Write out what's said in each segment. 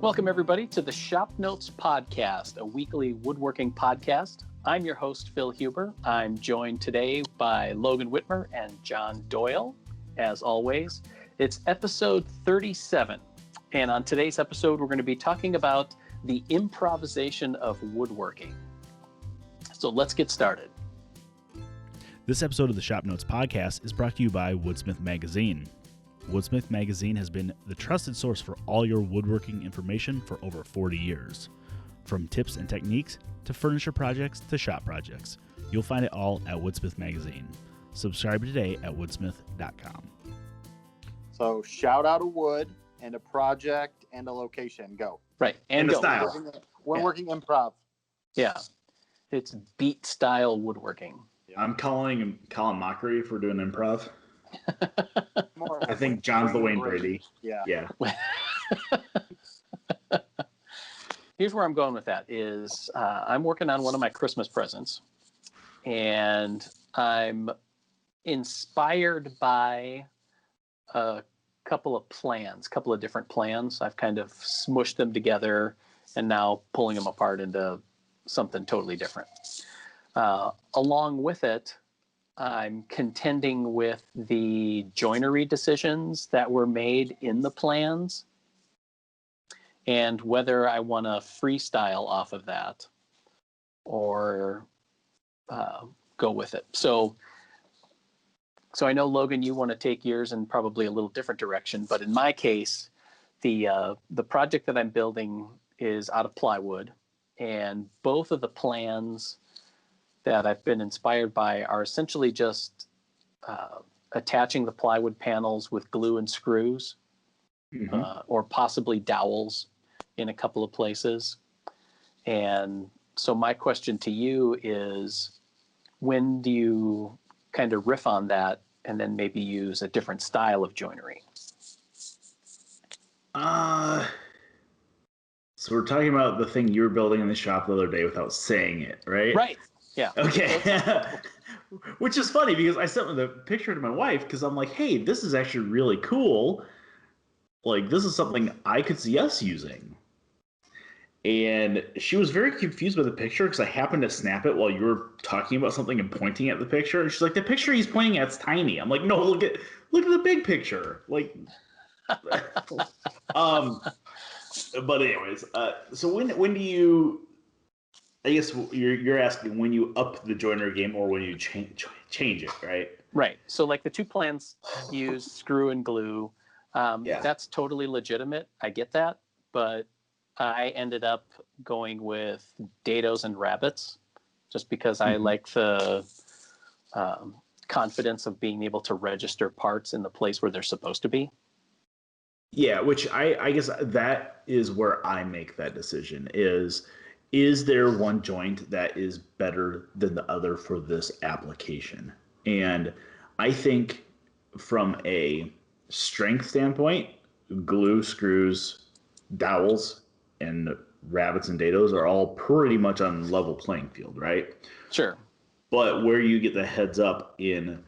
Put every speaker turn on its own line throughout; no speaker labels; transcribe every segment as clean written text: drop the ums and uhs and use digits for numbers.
Welcome, everybody, to the ShopNotes Podcast, a weekly woodworking podcast. I'm your host, Phil Huber. I'm joined today by Logan Whitmer and John Doyle. As always, it's episode 37. And on today's episode, we're going to be talking about the improvisation of woodworking. So let's get started.
This episode of the ShopNotes Podcast is brought to you by Woodsmith Magazine. Woodsmith Magazine has been the trusted source for all your woodworking information for over 40 years. From tips and techniques to furniture projects to shop projects, you'll find it all at Woodsmith Magazine. Subscribe today at woodsmith.com.
So shout out a wood and a project and a location. Go.
Right.
And a
go.
style.
We're working improv.
Yeah. It's beat style woodworking.
I'm calling mockery if we're doing improv.
More
I think John's the Wayne Brady.
Yeah.
Here's where I'm going with that is I'm working on one of my Christmas presents, and I'm inspired by a couple of different plans. I've kind of smushed them together and now pulling them apart into something totally different. Along with it, I'm contending with the joinery decisions that were made in the plans and whether I want to freestyle off of that or go with it. So I know, Logan, you want to take yours in probably a little different direction, but in my case, the project that I'm building is out of plywood, and both of the plans that I've been inspired by are essentially just attaching the plywood panels with glue and screws, or possibly dowels in a couple of places. And so my question to you is, when do you kind of riff on that and then maybe use a different style of joinery?
So we're talking about the thing you were building in the shop the other day without saying it, right?
Right. Yeah.
Okay. Which is funny because I sent the picture to my wife because I'm like, hey, this is actually really cool. Like, this is something I could see us using. And she was very confused by the picture because I happened to snap it while you were talking about something and pointing at the picture. And she's like, the picture he's pointing at's tiny. I'm like, no, look at the big picture. Like, but anyways, so when do you? I guess you're asking when you up the joinery game or when you change it, right?
Right. So like the two plans use screw and glue. That's totally legitimate. I get that. But I ended up going with dados and rabbets just because I like the confidence of being able to register parts in the place where they're supposed to be.
Yeah, which I guess that is where I make that decision is there one joint that is better than the other for this application? And I think from a strength standpoint, glue, screws, dowels, and rabbets and dados are all pretty much on level playing field, right?
Sure.
But where you get the heads up in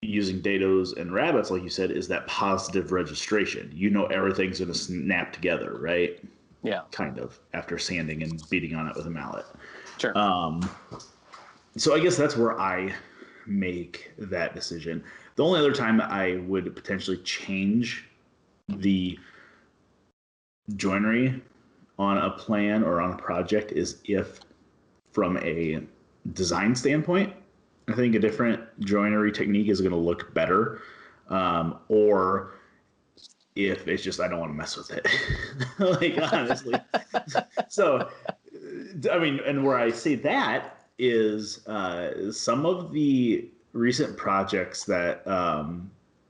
using dados and rabbets, like you said, is that positive registration. You know everything's going to snap together, right?
Yeah.
Kind of, after sanding and beating on it with a mallet.
Sure.
So I guess that's where I make that decision. The only other time I would potentially change the joinery on a plan or on a project is if, from a design standpoint, I think a different joinery technique is going to look better, or if it's just I don't want to mess with it. Like, honestly. So, I mean, and where I say that is some of the recent projects that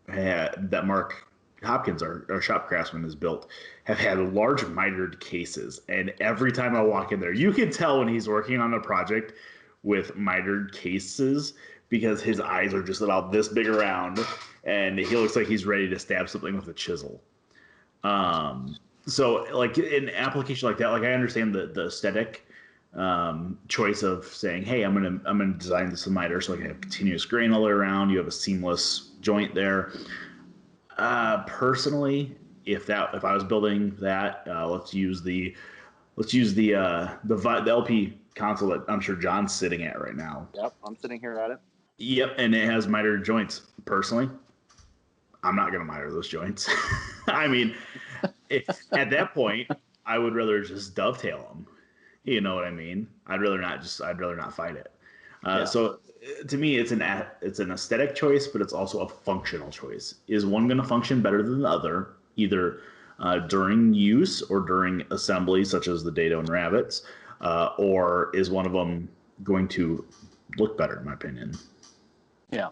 that Mark Hopkins, our shop craftsman, has built have had large mitered cases. And every time I walk in there, you can tell when he's working on a project with mitered cases because his eyes are just about this big around and he looks like he's ready to stab something with a chisel. So like in an application like that, like I understand the aesthetic choice of saying, hey, I'm gonna design this in miter so I can have continuous grain all the way around. You have a seamless joint there. Personally, if I was building that, let's use the LP console that I'm sure John's sitting at right now.
Yep, I'm sitting here at it.
Yep, and it has mitered joints. Personally, I'm not going to miter those joints. I mean, at that point, I would rather just dovetail them. You know what I mean? I'd rather not fight it. So to me, it's an aesthetic choice, but it's also a functional choice. Is one going to function better than the other, either during use or during assembly, such as the Dado and Rabbits, or is one of them going to look better, in my opinion?
Yeah.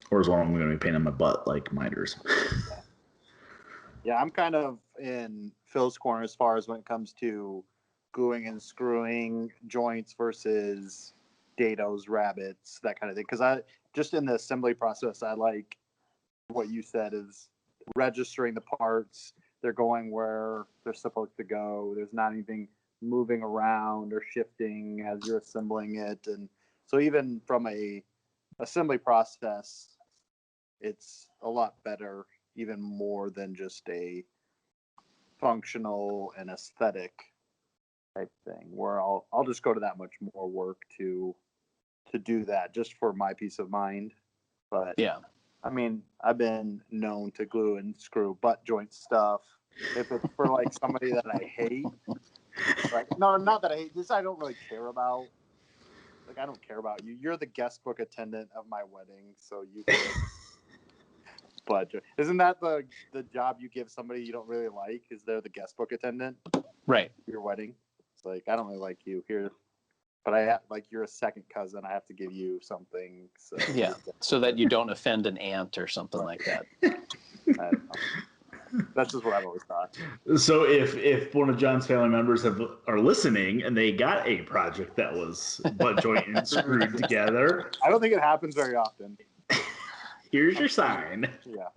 Or is one of them going to be pain in my butt like miters?
Yeah, I'm kind of in Phil's corner as far as when it comes to gluing and screwing joints versus Dados, Rabbits, that kind of thing. Because I just in the assembly process, I like what you said is registering the parts. They're going where they're supposed to go. There's not anything moving around or shifting as you're assembling it. And so even from a assembly process, it's a lot better, even more than just a functional and aesthetic type thing, where I'll just go to that much more work to do that just for my peace of mind. But
Yeah.
I mean, I've been known to glue and screw butt joint stuff if it's for like somebody that I hate. Like, no, not that I hate this. I don't really care about. Like, I don't care about you. You're the guest book attendant of my wedding, so you can. But isn't that the job you give somebody you don't really like? Is they're the guest book attendant?
Right.
Your wedding. It's like, I don't really like you here, but I have, like, you're a second cousin. I have to give you something. So
Yeah. So that you don't offend an aunt or something like that.
I don't know. That's just what I've always thought.
So if one of John's family members are listening and they got a project that was butt joint and screwed together,
I don't think it happens very often.
here's your sign.
Yeah.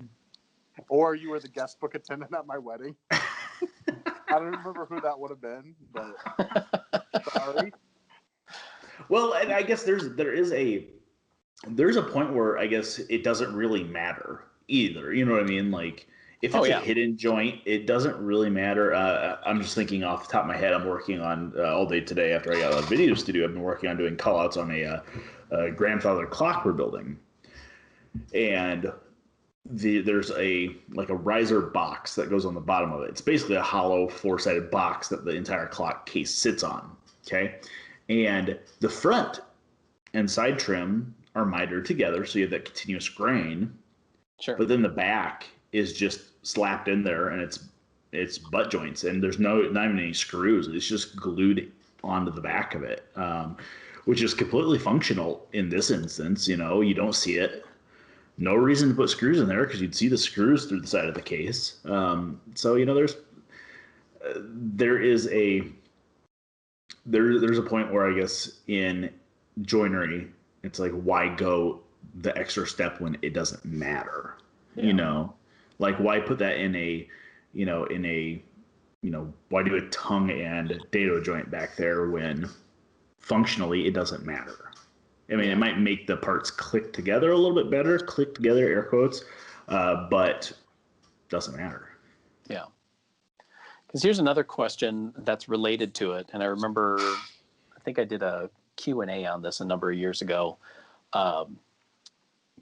Or you were the guest book attendant at my wedding. I don't remember who that would have been, but sorry.
Well, and I guess there's a point where I guess it doesn't really matter either. You know what I mean? Like, if it's a hidden joint, it doesn't really matter. I'm just thinking off the top of my head. I'm working on all day today after I got out of the video studio. I've been working on doing callouts on a grandfather clock we're building, and there's a riser box that goes on the bottom of it. It's basically a hollow four-sided box that the entire clock case sits on. Okay, and the front and side trim are mitered together, so you have that continuous grain.
Sure.
But then the back is just slapped in there, and it's butt joints, and there's not even any screws. It's just glued onto the back of it, which is completely functional in this instance. You know, you don't see it. No reason to put screws in there because you'd see the screws through the side of the case. So you know, there's a point where I guess in joinery, it's like, why go the extra step when it doesn't matter? Yeah. You know, like, why put that in a why do a tongue and dado joint back there when functionally it doesn't matter? I mean, it might make the parts click together a little bit better, click together, air quotes, but doesn't matter.
Yeah. Because here's another question that's related to it. And I remember, I think I did a Q&A on this a number of years ago.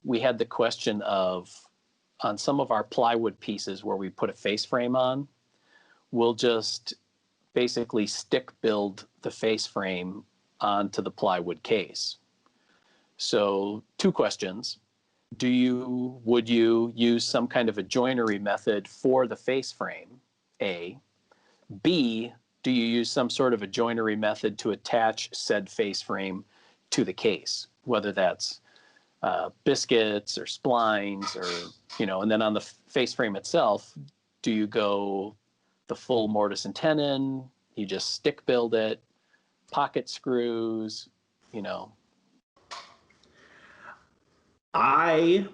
We had the question of, on some of our plywood pieces where we put a face frame on, we'll just basically stick build the face frame onto the plywood case. So 2 questions. Would you use some kind of a joinery method for the face frame? A. B, do you use some sort of a joinery method to attach said face frame to the case, whether that's biscuits or splines, or, you know, and then on the face frame itself, do you go the full mortise and tenon? You just stick build it, pocket screws, you know?
I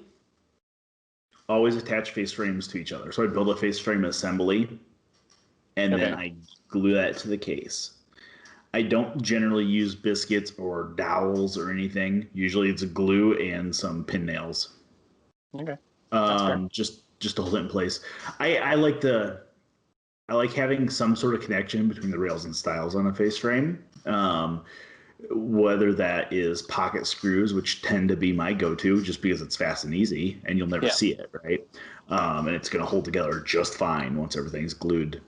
always attach face frames to each other. So I build a face frame assembly, and then I glue that to the case. I don't generally use biscuits or dowels or anything. Usually it's glue and some pin nails.
Okay.
Just just to hold it in place. I like having some sort of connection between the rails and stiles on a face frame. Whether that is pocket screws, which tend to be my go-to just because it's fast and easy and you'll never see it, right? And it's going to hold together just fine once everything's glued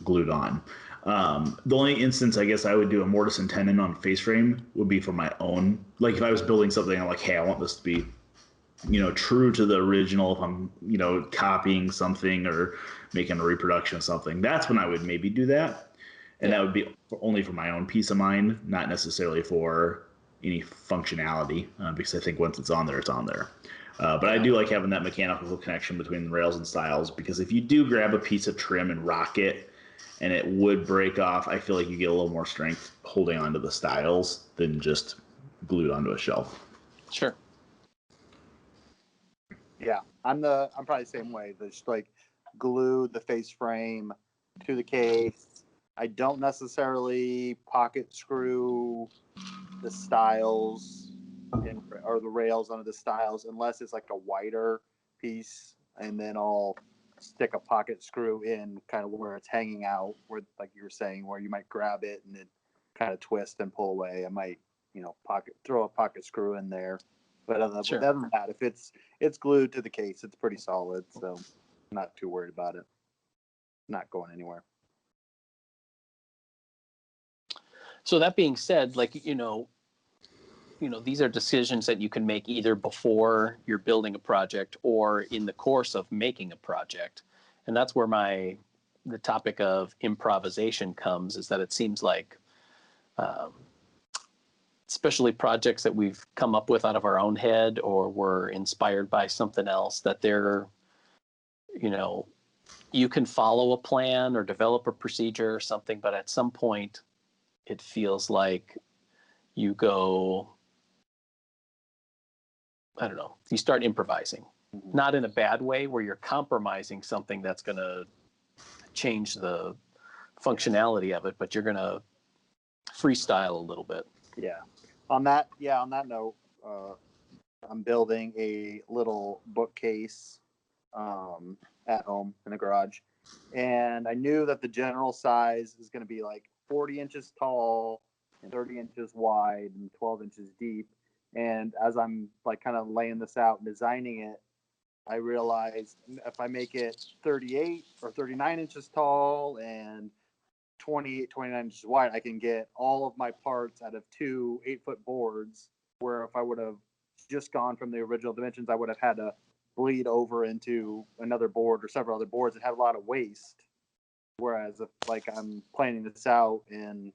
on. The only instance I guess I would do a mortise and tenon on face frame would be for my own. Like if I was building something, I'm like, hey, I want this to be, true to the original. If I'm, copying something or making a reproduction of something, that's when I would maybe do that. And that would be only for my own peace of mind, not necessarily for any functionality, because I think once it's on there, it's on there. But I do like having that mechanical connection between the rails and stiles, because if you do grab a piece of trim and rock it and it would break off, I feel like you get a little more strength holding onto the stiles than just glued onto a shelf.
Sure.
Yeah, I'm probably the same way. Just like glue the face frame to the case. I don't necessarily pocket screw the stiles or the rails onto the stiles unless it's like a wider piece, and then I'll stick a pocket screw in kind of where it's hanging out, where like you were saying, where you might grab it and it kind of twist and pull away. I might, throw a pocket screw in there. But other than that, if it's glued to the case, it's pretty solid, so I'm not too worried about it. Not going anywhere.
So that being said, like, these are decisions that you can make either before you're building a project or in the course of making a project. And that's where the topic of improvisation comes, is that it seems like, especially projects that we've come up with out of our own head or were inspired by something else, that they're, you can follow a plan or develop a procedure or something, but at some point, it feels like you go, I don't know, you start improvising, not in a bad way where you're compromising something that's going to change the functionality of it, but you're going to freestyle a little bit.
Yeah. On that note, I'm building a little bookcase at home in the garage. And I knew that the general size is going to be like 40 inches tall and 30 inches wide and 12 inches deep. And as I'm like kind of laying this out and designing it, I realized if I make it 38 or 39 inches tall and 28, 29 inches wide, I can get all of my parts out of 2 8-foot boards, where if I would have just gone from the original dimensions, I would have had to bleed over into another board or several other boards and have a lot of waste. Whereas if like I'm planning this out and,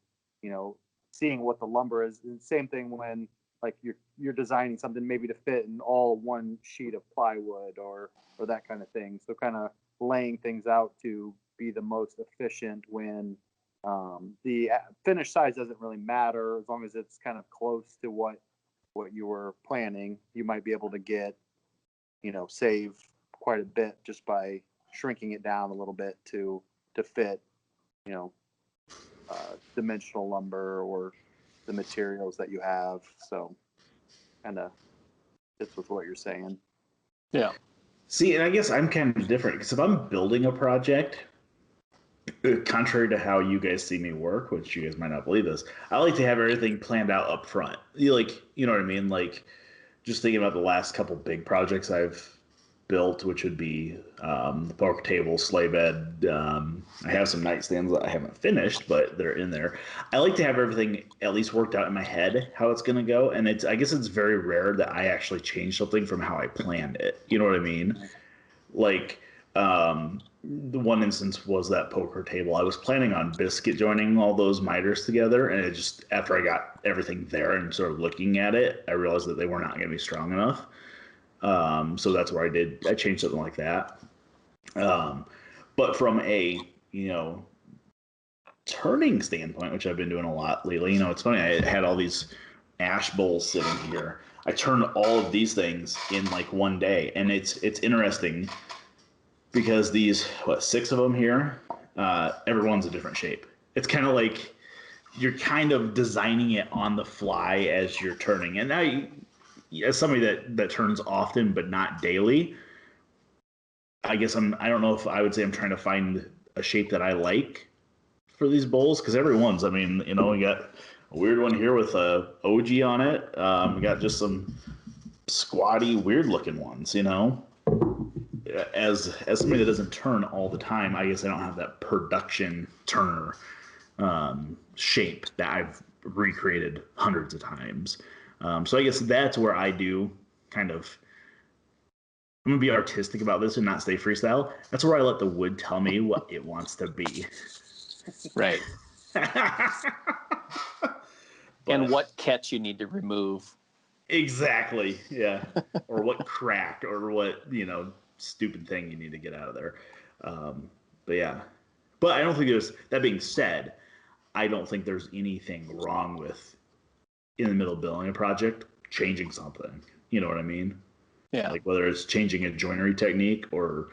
seeing what the lumber is, and same thing when like you're designing something maybe to fit in all one sheet of plywood or that kind of thing. So kind of laying things out to be the most efficient when the finished size doesn't really matter, as long as it's kind of close to what you were planning. You might be able to get, save quite a bit just by shrinking it down a little bit to fit, dimensional lumber or the materials that you have. So kind of fits with what you're saying.
Yeah.
See, and I guess I'm kind of different, because if I'm building a project, contrary to how you guys see me work, which you guys might not believe this, I like to have everything planned out up front. You know what I mean? Like, just thinking about the last couple big projects I've built, which would be the poker table, sleigh bed. I have some nightstands that I haven't finished, but they're in there. I like to have everything at least worked out in my head, how it's going to go. And I guess it's very rare that I actually change something from how I planned it. You know what I mean? Like, the one instance was that poker table. I was planning on biscuit joining all those miters together, and it just, after I got everything there and sort of looking at it, I realized that they were not going to be strong enough. So that's where I changed something like that. But from a, turning standpoint, which I've been doing a lot lately, it's funny, I had all these ash bowls sitting here. I turned all of these things in like one day, and it's interesting because these, 6 of them here, everyone's a different shape. It's kind of like you're kind of designing it on the fly as you're turning. And now, as somebody that turns often but not daily, I guess I don't know if I would say I'm trying to find a shape that I like for these bowls, because everyone's, I mean, you know, we got a weird one here with a OG on it. We got just some squatty, weird looking ones, you know. As somebody that doesn't turn all the time, I guess I don't have that production turner shape that I've recreated hundreds of times. So I guess that's where I do kind of, I'm gonna be artistic about this and not stay freestyle. That's where I let the wood tell me what it wants to be.
Right.
But,
and what catch you need to remove.
Exactly. Yeah. Or what crack or what, you know, stupid thing you need to get out of there. But yeah. But I don't think there's, that being said, I don't think there's anything wrong with, in the middle of building a project, changing something. You know what I mean?
Yeah.
Like whether it's changing a joinery technique or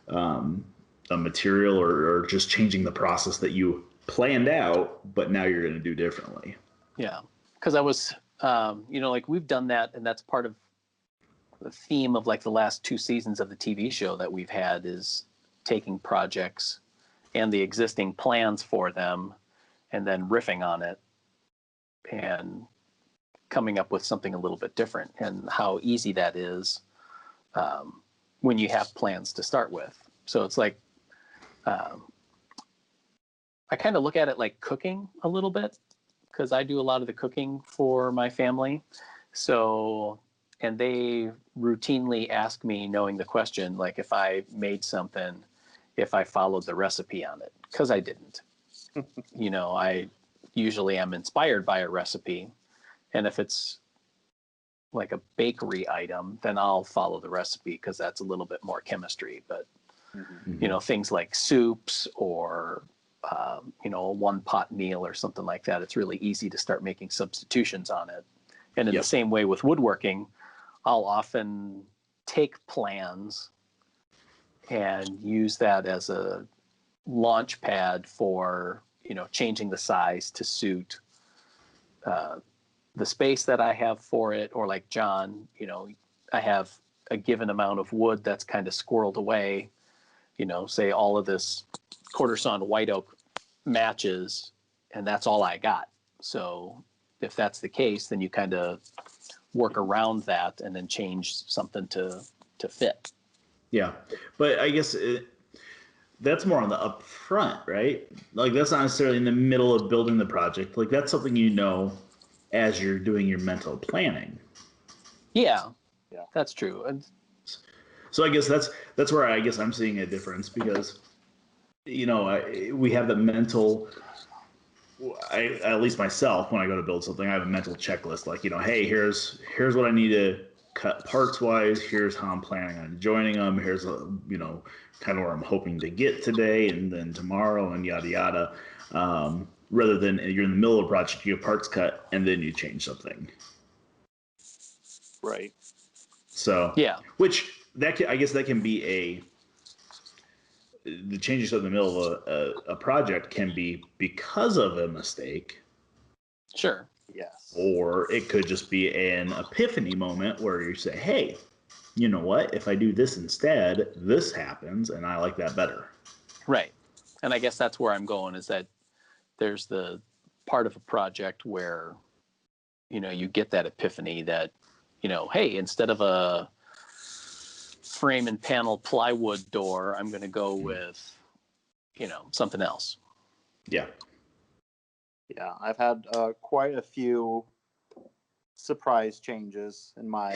a material or just changing the process that you planned out, but now you're going to do differently.
Yeah. Because I was, you know, like we've done that, and that's part of the theme of like the last 2 seasons of the TV show that we've had, is taking projects and the existing plans for them and then riffing on it and coming up with something a little bit different, and how easy that is when you have plans to start with. So it's like, I kind of look at it like cooking a little bit, because I do a lot of the cooking for my family. So, and they routinely ask me, knowing the question, like if I made something, if I followed the recipe on it, because I didn't. You know, I usually am inspired by a recipe, and if it's like a bakery item, then I'll follow the recipe because that's a little bit more chemistry. But, you know, things like soups or, you know, a 1-pot meal or something like that, it's really easy to start making substitutions on it. And in the same way with woodworking, I'll often take plans and use that as a launch pad for, you know, changing the size to suit the space that I have for it. Or like John, you know, I have a given amount of wood that's kind of squirreled away, you know, say all of this quarter sawn white oak matches, and that's all I got. So if that's the case, then you kind of work around that and then change something to fit.
Yeah. But I guess that's more on the upfront, right? Like that's not necessarily in the middle of building the project. Like that's something you know as you're doing your mental planning.
Yeah, that's true. And
so I guess that's where I guess I'm seeing a difference, because you know we have the mental. At least myself, when I go to build something, I have a mental checklist. Like, you know, hey, here's what I need to cut parts wise. Here's how I'm planning on joining them. Here's you know, kind of where I'm hoping to get today and then tomorrow and yada yada. Rather than you're in the middle of a project, you have parts cut and then you change something.
Right.
So
yeah,
which I guess that can be the changes in the middle of a project can be because of a mistake.
sure.
Yes.
Or it could just be an epiphany moment where you say, hey, you know what? If I do this instead, this happens, and I like that better.
Right. And I guess that's where I'm going, is that there's the part of a project where, you know, you get that epiphany that, you know, hey, instead of a frame and panel plywood door, I'm going to go with, you know, something else.
Yeah.
Yeah, I've had quite a few surprise changes in my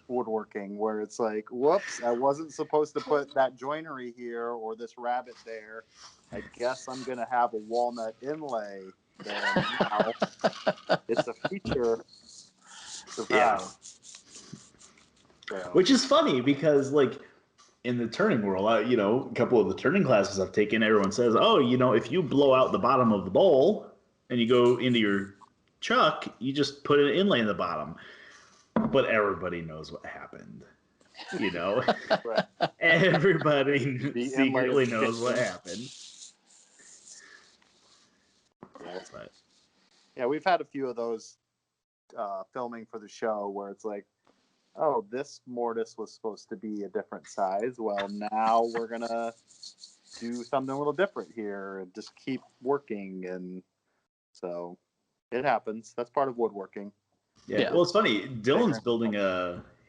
woodworking where it's like, whoops, I wasn't supposed to put that joinery here or this rabbet there. I guess I'm going to have a walnut inlay there now. It's a feature.
Yeah.
So.
Which is funny because, like, in the turning world, you know, a couple of the turning classes I've taken, everyone says, oh, you know, if you blow out the bottom of the bowl and you go into your chuck, you just put an inlay in the bottom. But everybody knows what happened. You know,
Right.
Everybody secretly knows what happened. But.
Yeah, we've had a few of those filming for the show where it's like, oh, this mortise was supposed to be a different size. Well, now we're going to do something a little different here and just keep working. And so it happens. That's part of woodworking.
Yeah. Well, it's funny. Dylan's building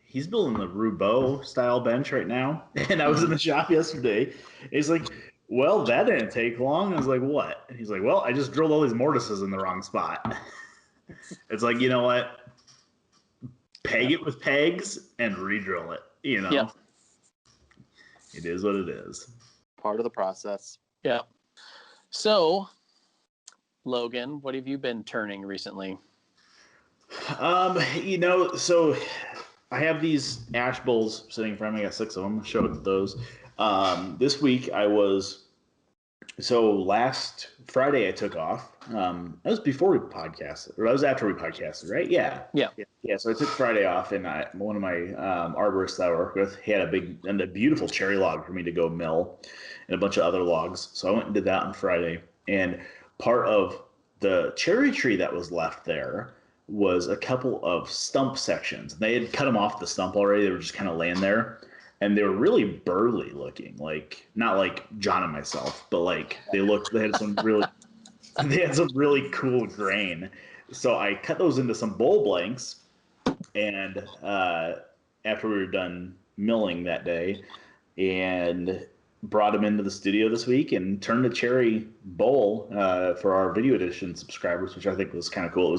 he's building a Roubeau style bench right now. And I was in the shop yesterday. He's like, well, that didn't take long. I was like, what? And he's like, well, I just drilled all these mortises in the wrong spot. It's like, you know what? Peg it with pegs and re-drill it. You know?
Yeah.
It is what it is.
Part of the process.
Yeah. So, Logan, what have you been turning recently?
So I have these ash bowls sitting in front of me. I got 6 of them. I'll show those. This week last Friday I took off. That was before we podcasted, or that was after we podcasted, right? Yeah. So I took Friday off, and one of my arborists that I work with, he had a beautiful cherry log for me to go mill, and a bunch of other logs. So I went and did that on Friday, and part of the cherry tree that was left there was a couple of stump sections. They had cut them off the stump already. They were just kind of laying there, and they were really burly looking, like not like John and myself, but like they had some really cool grain. So I cut those into some bowl blanks, and after we were done milling that day, and brought them into the studio this week and turned a cherry bowl for our video edition subscribers, which I think was kind of cool.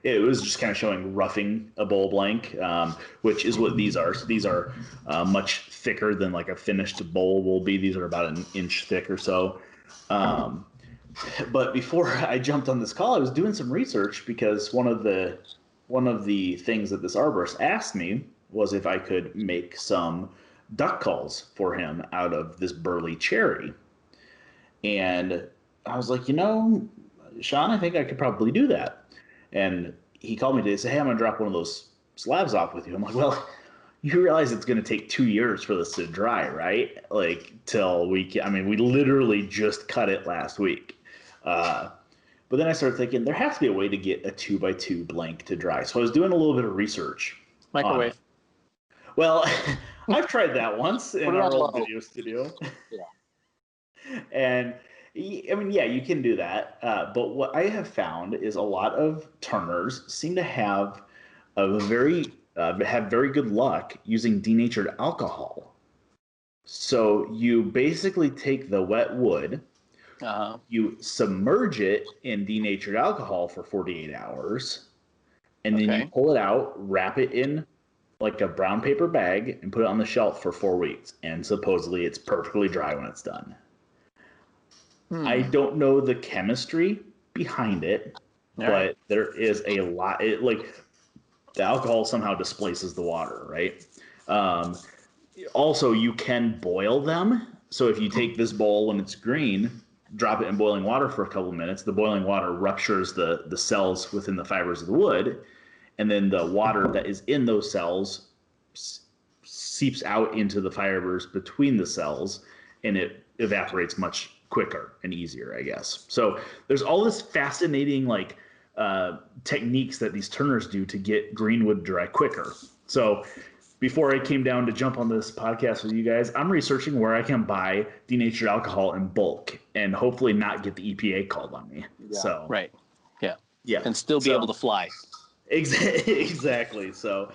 It was just kind of showing roughing a bowl blank, which is what these are. So these are much thicker than like a finished bowl will be. These are about an inch thick or so. But before I jumped on this call, I was doing some research because one of the things that this arborist asked me was if I could make some duck calls for him out of this burly cherry. And I was like, Sean, I think I could probably do that. And he called me today and said, hey, I'm going to drop one of those slabs off with you. I'm like, well, you realize it's going to take 2 years for this to dry, right? Like we literally just cut it last week. But then I started thinking there has to be a way to get a 2x2 blank to dry. So I was doing a little bit of research.
Microwave.
Well, I've tried that once in our old video studio.
Yeah.
And I mean, yeah, you can do that. But what I have found is a lot of turners seem to have very good luck using denatured alcohol. So you basically take the wet wood, you submerge it in denatured alcohol for 48 hours, and then you pull it out, wrap it in like a brown paper bag, and put it on the shelf for 4 weeks. And supposedly it's perfectly dry when it's done. I don't know the chemistry behind it, but there is a lot. The alcohol somehow displaces the water, right? Also, you can boil them. So if you take this bowl when it's green, drop it in boiling water for a couple of minutes, the boiling water ruptures the cells within the fibers of the wood, and then the water that is in those cells seeps out into the fibers between the cells, and it evaporates much quicker and easier, I guess. So there's all this fascinating techniques that these turners do to get green wood dry quicker. So before I came down to jump on this podcast with you guys, I'm researching where I can buy denatured alcohol in bulk and hopefully not get the EPA called on me.
Yeah.
So
Right.
yeah,
And still be able to fly.
Exactly. So,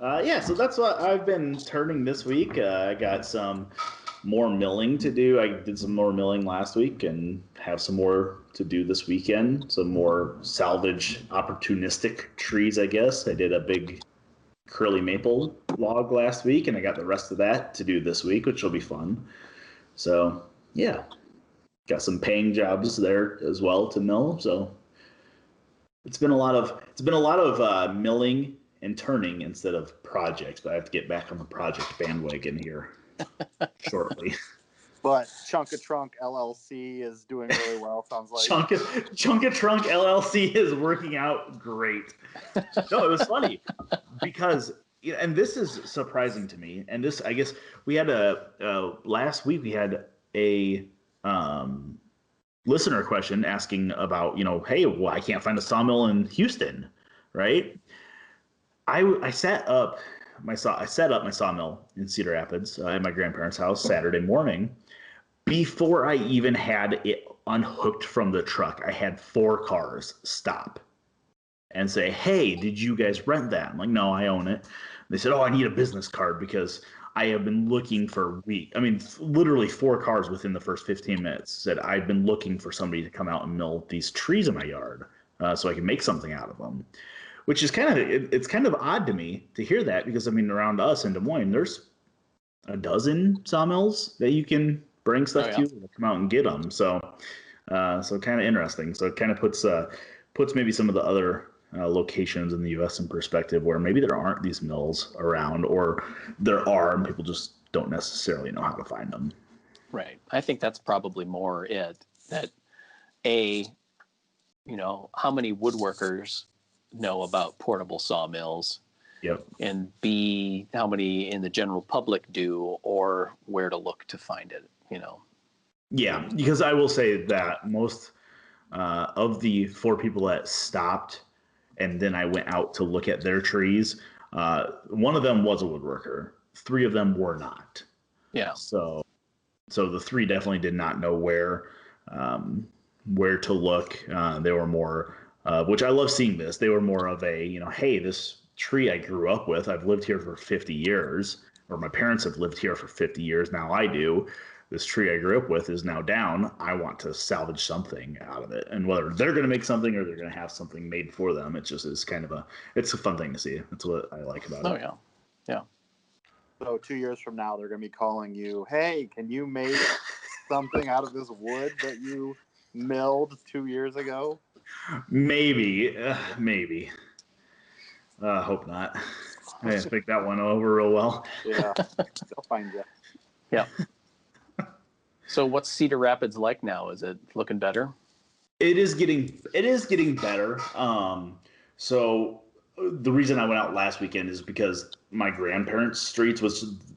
so that's what I've been turning this week. I got some more milling to do. I did some more milling last week and have some more to do this weekend. Some more salvage opportunistic trees, I guess. I did a big curly maple log last week, and I got the rest of that to do this week, which will be fun. So, yeah. Got some paying jobs there as well to mill. So it's been a lot of milling and turning instead of projects, but I have to get back on the project bandwagon here shortly.
But Chunk of Trunk LLC is doing really well, sounds like.
Chunk of Trunk LLC is working out great. No, it was funny because, and this is surprising to me. And this, I guess, we had last week we had a listener question asking about, hey, well, I can't find a sawmill in Houston, right? I sat up I set up my sawmill in Cedar Rapids at my grandparents' house Saturday morning. Before I even had it unhooked from the truck, I had 4 cars stop and say, "Hey, did you guys rent that?" I'm like, "No, I own it." They said, "Oh, I need a business card because I have been looking for weeks." I mean, literally 4 cars within the first 15 minutes said, "I've been looking for somebody to come out and mill these trees in my yard so I can make something out of them." Which is it's kind of odd to me to hear that, because I mean, around us in Des Moines, there's a dozen sawmills that you can bring stuff to and come out and get them. So kind of interesting. So it kind of puts maybe some of the other locations in the U.S. in perspective, where maybe there aren't these mills around, or there are and people just don't necessarily know how to find them.
Right. I think that's probably more it, that how many woodworkers know about portable sawmills.
Yep.
And B, how many in the general public do, or where to look to find it,
Yeah, because I will say that most of the 4 people that stopped, and then I went out to look at their trees, one of them was a woodworker. 3 of them were not.
Yeah.
So the 3 definitely did not know where to look. They were more, which I love seeing this. They were more of a, hey, this tree I grew up with, I've lived here for 50 years, or my parents have lived here for 50 years. Now I do. This tree I grew up with is now down. I want to salvage something out of it. And whether they're going to make something or they're going to have something made for them, it just is it's a fun thing to see. That's what I like about it.
Oh, yeah. Yeah.
So 2 years from now, they're going to be calling you, "Hey, can you make something out of this wood that you milled 2 years ago?"
Maybe. Hope not. I didn't think that one over real well.
Yeah, they'll find you.
Yeah. So what's Cedar Rapids like now? Is it looking better?
It is getting better. So the reason I went out last weekend is because my grandparents'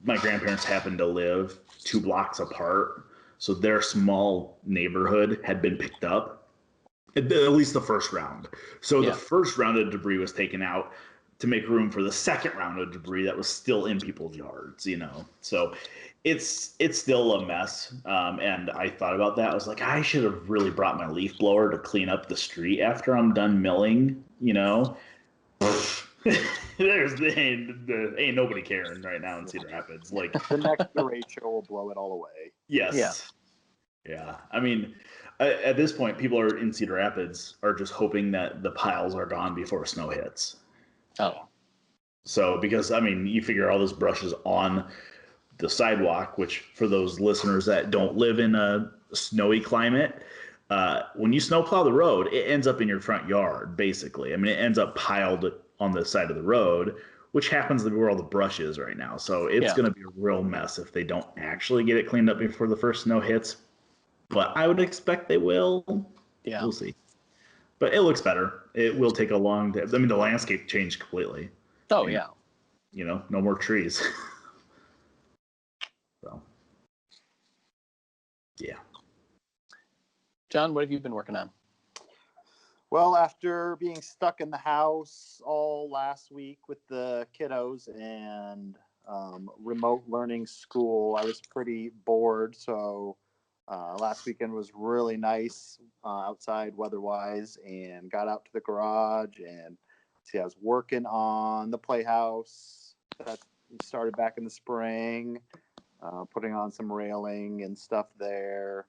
my grandparents happened to live 2 blocks apart. So their small neighborhood had been picked up, at least the first round. So the first round of debris was taken out to make room for the second round of debris that was still in people's yards, So it's still a mess. And I thought about that. I was like, I should have really brought my leaf blower to clean up the street after I'm done milling, ain't nobody caring right now in Cedar Rapids. Like,
The next derecho will blow it all away.
yes. Yeah. I mean, at this point, people are in Cedar Rapids are just hoping that the piles are gone before snow hits.
Oh.
So, because, I mean, you figure all this brush is on the sidewalk, which for those listeners that don't live in a snowy climate, when you snowplow the road, it ends up in your front yard, basically. I mean, it ends up piled on the side of the road, which happens to be where all the brush is right now. So it's going to be a real mess if they don't actually get it cleaned up before the first snow hits. But I would expect they will.
Yeah.
We'll see. But it looks better. It will take a long time. I mean, the landscape changed completely.
Oh, yeah.
No more trees. So, yeah.
John, what have you been working on?
Well, after being stuck in the house all last week with the kiddos and remote learning school, I was pretty bored. So last weekend was really nice outside weather-wise, and got out to the garage and I was working on the playhouse that started back in the spring, putting on some railing and stuff there,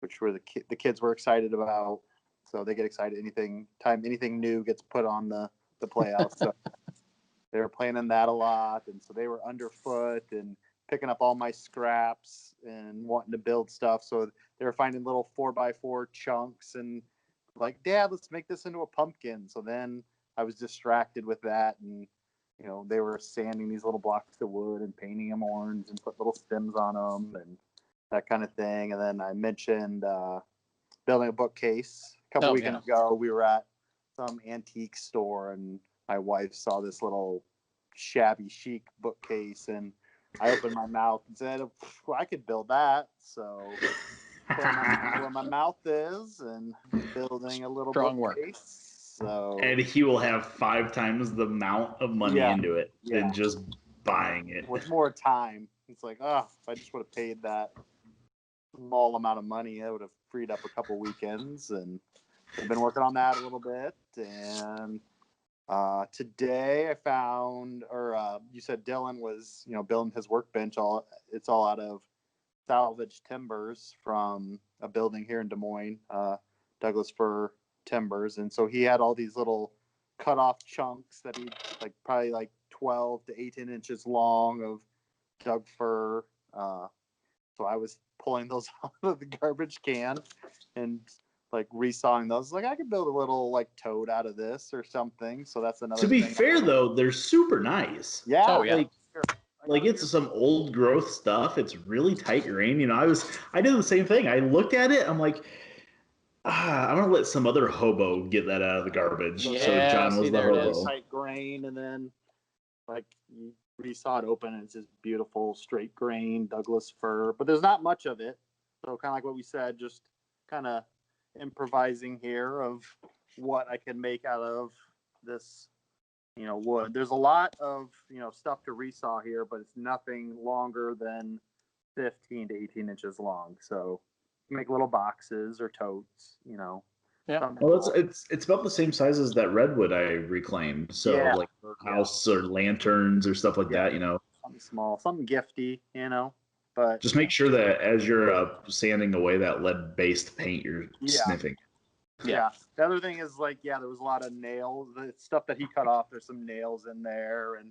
which were the kids were excited about. So they get excited anything new gets put on the playhouse. So they were playing in that a lot, and so they were underfoot and picking up all my scraps and wanting to build stuff. So they were finding little 4x4 chunks and like, "Dad, let's make this into a pumpkin." So then I was distracted with that, and they were sanding these little blocks of wood and painting them orange and put little stems on them and that kind of thing. And then I mentioned building a bookcase. A couple weekends ago, we were at some antique store, and my wife saw this little shabby chic bookcase, and I opened my mouth and said, "Well, I could build that." So where my mouth is, and building a little
Strong
bookcase. So,
and he will have 5 times the amount of money into it than just buying it.
With more time. It's like, if I just would have paid that small amount of money, I would have freed up a couple weekends, and I've been working on that a little bit. And today I found, you said Dylan was, building his workbench. It's all out of salvaged timbers from a building here in Des Moines, Douglas Fir Timbers. And so he had all these little cut off chunks that he probably 12 to 18 inches long of Doug fir. So I was pulling those out of the garbage can and resawing those. I could build a little toad out of this or something. So that's another
To be
thing.
fair though, they're super nice.
Yeah.
Oh, yeah.
It's some old growth stuff. It's really tight grain. I did the same thing. I looked at it. I'm like, I'm gonna let some other hobo get that out of the garbage.
Yeah,
so John was the
there it
hobo.
is.
Tight grain, and then you resaw it open, and it's just beautiful straight grain Douglas fir. But there's not much of it, so kind of like what we said, just kind of improvising here of what I can make out of this, wood. There's a lot of stuff to resaw here, but it's nothing longer than 15 to 18 inches long. So make little boxes or totes,
Yeah.
Well, it's about the same size as that redwood I reclaimed. So house or lanterns or stuff like that.
Something small, something gifty, But
just make sure that as you're sanding away that lead-based paint, you're sniffing.
Yeah. The other thing is there was a lot of nails. The stuff that he cut off, there's some nails in there, and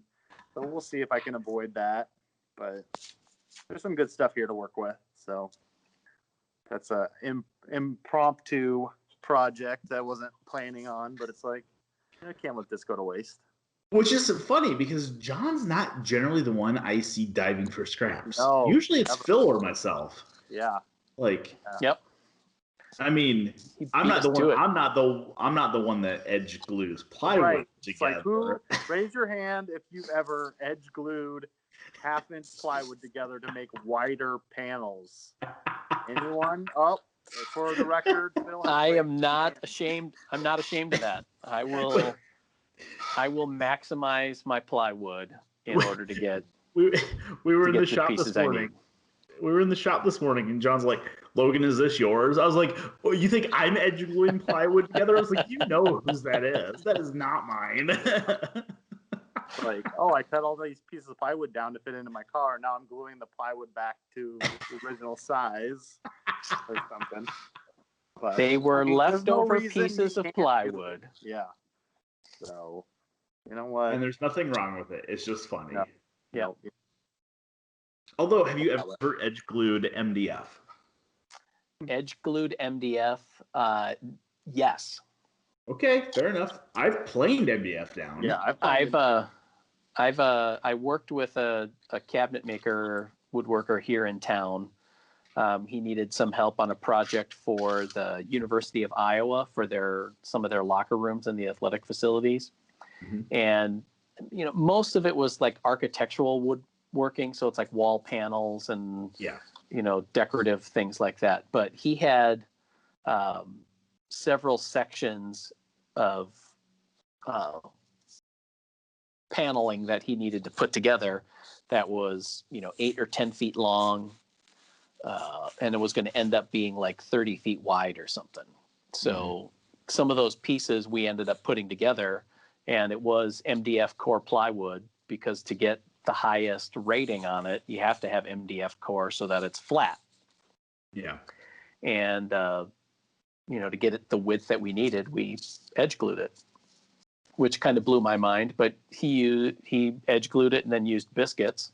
so we'll see if I can avoid that. But there's some good stuff here to work with. So that's a impromptu project that I wasn't planning on, but it's I can't let this go to waste.
Which is funny because John's not generally the one I see diving for scraps.
No,
usually it's
never.
Phil or myself.
Yeah.
Yep.
I mean, I'm not the one. I'm not the one that edge glues plywood together.
Raise your hand if you've ever edge glued 1/2-inch plywood together to make wider panels. Anyone? Oh, for the record, Phil.
I am not ashamed. I'm not ashamed of that. I will maximize my plywood in order to get.
We were in the shop this
pieces I
morning.
need.
We were in the shop this morning, and John's like, "Logan, is this yours?" I was like, "Oh, you think I'm edge gluing plywood together?" I was like, "You know whose that is? That is not mine."
I cut all these pieces of plywood down to fit into my car. Now I'm gluing the plywood back to the original size or something. But,
They were leftover
reason you
pieces of
can't
plywood.
Yeah. So, you know what?
And there's nothing wrong with it. It's just funny.
Yeah.
Although, have you ever edge glued MDF?
Edge glued MDF. Yes.
Okay, fair enough. I've planed MDF down.
Yeah,
I worked with a cabinet maker, woodworker here in town. He needed some help on a project for the University of Iowa for some of their locker rooms in the athletic facilities.
Mm-hmm.
And, most of it was architectural woodworking. So it's wall panels and, decorative things like that. But he had several sections of paneling that he needed to put together that was 8 or 10 feet long, and it was going to end up being 30 feet wide or something. So some of those pieces we ended up putting together, and it was MDF core plywood, because to get the highest rating on it, you have to have MDF core so that it's flat.
Yeah.
And to get it the width that we needed, we edge glued it, which kind of blew my mind. But he edge glued it and then used biscuits,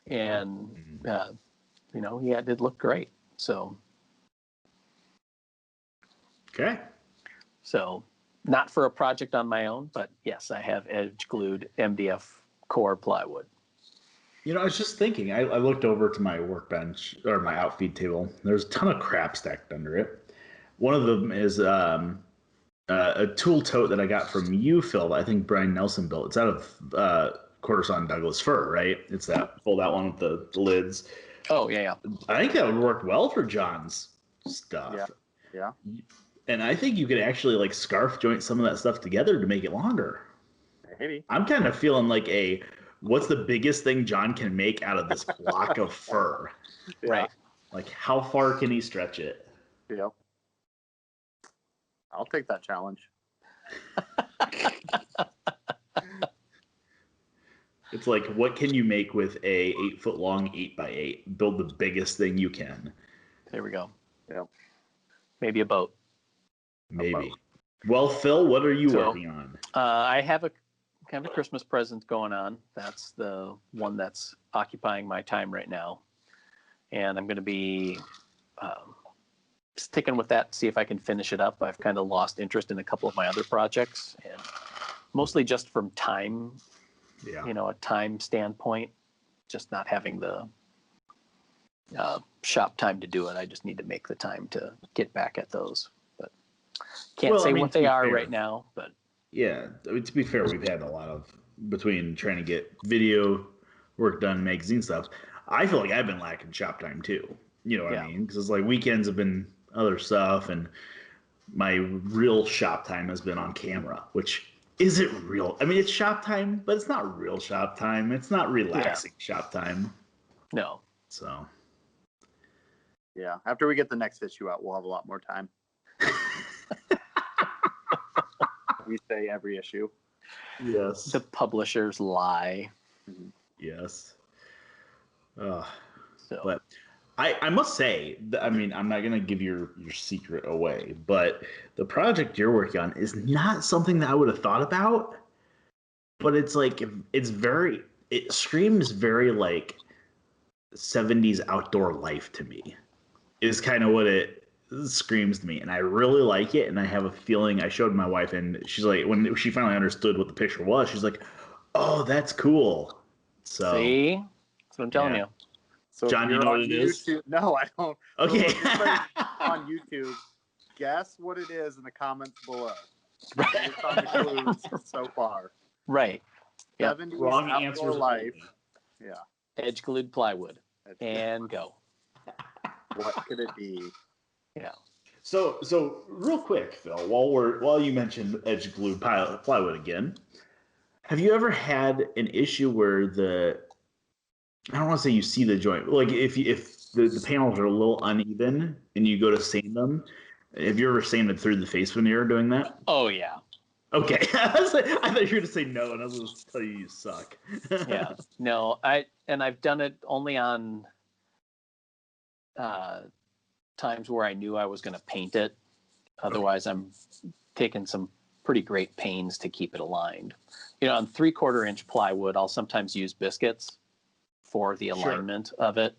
and it looked great. So
okay.
So not for a project on my own, but yes, I have edge glued MDF core plywood.
I was just thinking, I looked over to my workbench or my outfeed table. There's a ton of crap stacked under it. One of them is a tool tote that I got from you, Phil, that I think Brian Nelson built. It's out of quarter sawn Douglas fir, right? It's that fold out one with the lids.
Oh, yeah.
I think that would work well for John's stuff.
Yeah.
And I think you could actually scarf joint some of that stuff together to make it longer.
I Maybe.
I'm kind of feeling like what's the biggest thing John can make out of this block of fur?
Yeah.
Right.
Like, how far can he stretch it?
Yep. I'll take that challenge.
It's like, what can you make with a 8-foot long 8x8? Build the biggest thing you can.
There we go.
Yep.
Maybe a boat.
Maybe. Well, Phil, what are you
So,
working on?
I have a kind of a Christmas present going on. That's the one that's occupying my time right now. And I'm going to be sticking with that, see if I can finish it up. I've kind of lost interest in a couple of my other projects, and mostly just from time, a time standpoint, just not having the shop time to do it. I just need to make the time to get back at those. But can't say what they are right now. But
yeah, I mean, to be fair, we've had a lot of, between trying to get video work done, magazine stuff. I feel like I've been lacking shop time too. You know what I mean? Because it's like weekends have been other stuff, and my real shop time has been on camera, which isn't real. I mean, it's shop time, but it's not real shop time. It's not relaxing shop time.
No.
So.
Yeah. After we get the next issue out, we'll have a lot more time. We say every issue.
Yes.
The publishers lie.
Yes.
So.
But I must say, I mean, I'm not going to give your secret away, but the project you're working on is not something that I would have thought about. But it's like, it screams very like 70s outdoor life to me, is kind of what it screams to me. And I really like it. And I have a feeling, I showed my wife, and she's like, when she finally understood what the picture was, she's like, oh, that's cool. So,
see? That's what I'm telling you.
So
John, you know what it is?
No, I don't.
Okay.
So on YouTube, guess what it is in the comments below.
Right.
Based on the clues so far.
Right. Yep.
70s
Wrong
outdoor
answers.
life. Yeah.
Edge glued plywood. And go.
What could it be?
Yeah.
So real quick, Phil, while you mentioned edge glued plywood again, have you ever had an issue where I don't want to say you see the joint, like if the panels are a little uneven and you go to sand them, have you ever sanded through the face veneer doing that?
Oh yeah.
Okay. I thought you were going to say no, and I was going to tell you suck.
Yeah. No, I've done it only on times where I knew I was going to paint it. Otherwise, I'm taking some pretty great pains to keep it aligned. On 3/4 inch plywood, I'll sometimes use biscuits for the alignment of it.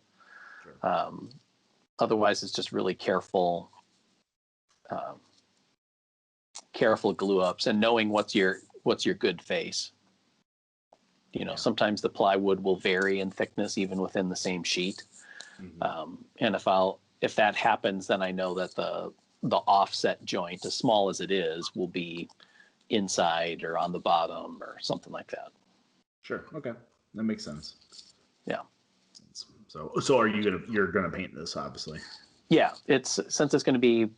Sure. Otherwise, it's just really careful glue ups and knowing what's your good face. Sometimes the plywood will vary in thickness even within the same sheet. Mm-hmm. And if that happens, then I know that the offset joint, as small as it is, will be inside or on the bottom or something like that.
Sure. Okay. That makes sense.
Yeah.
So you're gonna paint this, obviously? Yeah.
Since it's going to be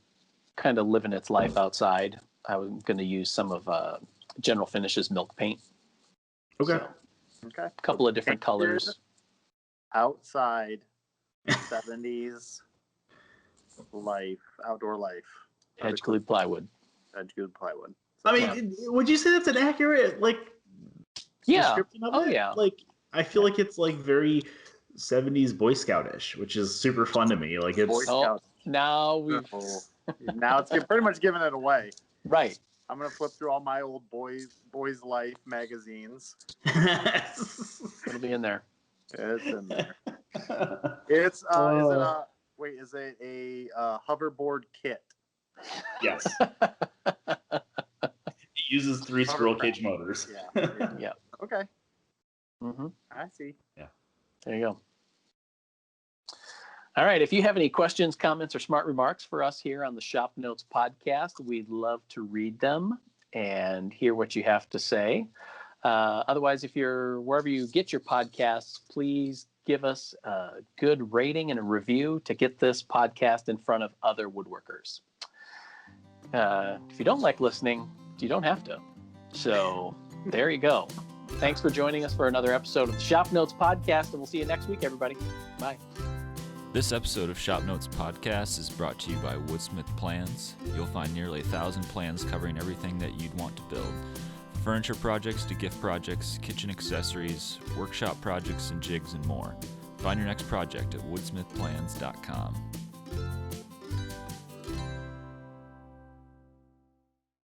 kind of living its life outside, I'm going to use some of General Finishes milk paint.
Okay.
Okay.
A couple of different colors.
Outside 70s life, outdoor life.
Edge glued plywood.
Edge glued plywood.
I mean, would you say that's an accurate description of it?
Yeah.
Like, I feel like it's like very 70s Boy Scoutish, which is super fun to me. Like, it's
Boy Scouts.
Now
it's pretty much giving it away.
Right.
I'm gonna flip through all my old Boys Life magazines.
It'll be in there.
It's in there. It's is it a hoverboard kit?
Yes. It uses 3 squirrel cage motors.
Yeah.
Okay.
Mm-hmm.
I see.
Yeah.
There you go. All right. If you have any questions, comments, or smart remarks for us here on the ShopNotes Podcast, we'd love to read them and hear what you have to say. Otherwise, if you're wherever you get your podcasts, please give us a good rating and a review to get this podcast in front of other woodworkers. If you don't like listening, you don't have to. So There you go. Thanks for joining us for another episode of the ShopNotes Podcast, and we'll see you next week, everybody. Bye.
This episode of ShopNotes Podcast is brought to you by Woodsmith Plans. You'll find nearly 1,000 plans covering everything that you'd want to build. From furniture projects to gift projects, kitchen accessories, workshop projects, and jigs and more. Find your next project at woodsmithplans.com.